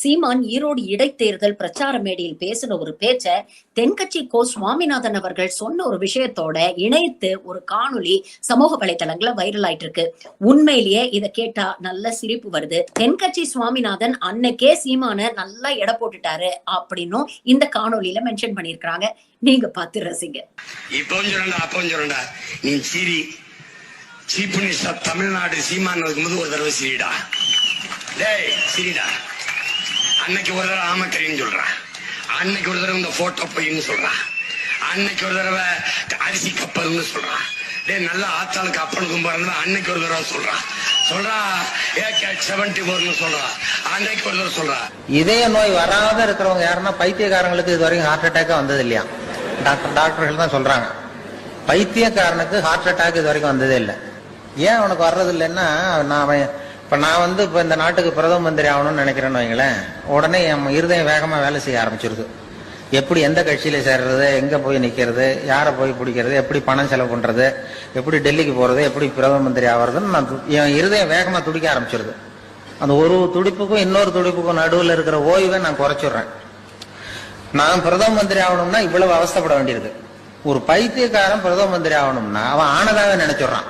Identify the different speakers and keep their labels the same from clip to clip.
Speaker 1: சீமான் ஈரோடு இடைத்தேர்தல் பிரச்சார மேடையில் பேசின ஒரு பேச்ச தென்கட்சி கோ சுவாமிநாதன் அவர்கள் சொன்ன ஒரு விஷயத்தோட இணைத்து ஒரு காணொளி சமூக வலைதளங்கள்ல வைரல் ஆயிட்டு இருக்கு. உண்மையிலேயே இத கேட்டா நல்ல சிரிப்பு வருது. தென்கட்சி சுவாமிநாதன் அன்னைக்கே சீமான நல்லா எடை போட்டுட்டாரு அப்படின்னும் இந்த காணொலியில மென்ஷன் பண்ணிருக்காங்க. நீங்க பார்த்து ரசிங்க.
Speaker 2: நீ சீரி சீஃப் மினிஸ்டர் தமிழ்நாடு சீமான் இருக்கும்போது ஒரு தடவை சிரிடா, டேய் சிரிடா. அன்னைக்கு ஒரு தடவை ஆமக்கரின்னு சொல்றான், அன்னைக்கு ஒரு தடவை இந்த போட்டோ பொய்ன்னு சொல்றான், அன்னைக்கு ஒரு தடவை அரிசி கப்பல்னு சொல்றான். டேய் நல்ல ஆத்தாளுக்கு அப்பனுக்கும் பிறந்த அன்னைக்கு ஒரு தடவை சொல்றான் 74 சொல்றான், அன்னைக்கு ஒரு தடவை சொல்றான்.
Speaker 3: இதய நோய் வராத இருக்கிறவங்க யாருன்னா பைத்தியக்காரங்களுக்கு இது வரைக்கும் ஹார்ட் அட்டாக்கா வந்தது இல்லையா? டாக்டர்கள் தான் சொல்றாங்க பைத்தியக்காரனுக்கு ஹார்ட் அட்டாக் இது வரைக்கும் வந்ததே இல்லை. ஏன் அவனுக்கு வர்றது இல்லைன்னா, நான் இப்ப இந்த நாட்டுக்கு பிரதம மந்திரி ஆகணும்னு நினைக்கிறேன்னு வைங்களேன், உடனே என் இருதயம் வேகமா வேலை செய்ய ஆரம்பிச்சிருது. எப்படி எந்த கட்சியில சேர்றது, எங்க போய் நிக்கிறது, யாரை போய் பிடிக்கிறது, எப்படி பணம் செலவு பண்றது, எப்படி டெல்லிக்கு போறது, எப்படி பிரதம மந்திரி ஆகிறதுன்னு என் இருதயம் வேகமா துடிக்க ஆரம்பிச்சிருது. அந்த ஒரு துடிப்புக்கும் இன்னொரு துடிப்புக்கும் நடுவில் இருக்கிற ஓய்வை நான் குறைச்சிடுறேன். நான் பிரதம மந்திரி ஆகணும்னா இவ்வளவு அவஸ்தைப்பட வேண்டியிருக்கு. ஒரு பைத்தியக்காரன் பிரதம மந்திரி ஆகணும்னா அவன் ஆனதாக நினைச்சிடறான்.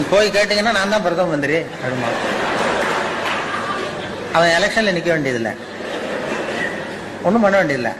Speaker 3: போய் கேட்டீங்கன்னா நான் தான் பிரதம மந்திரி அப்படிமா, அவன் எலெக்ஷன்ல நிக்க வேண்டியதில்லை, ஒன்றும் பண்ண வேண்டியதில்லை.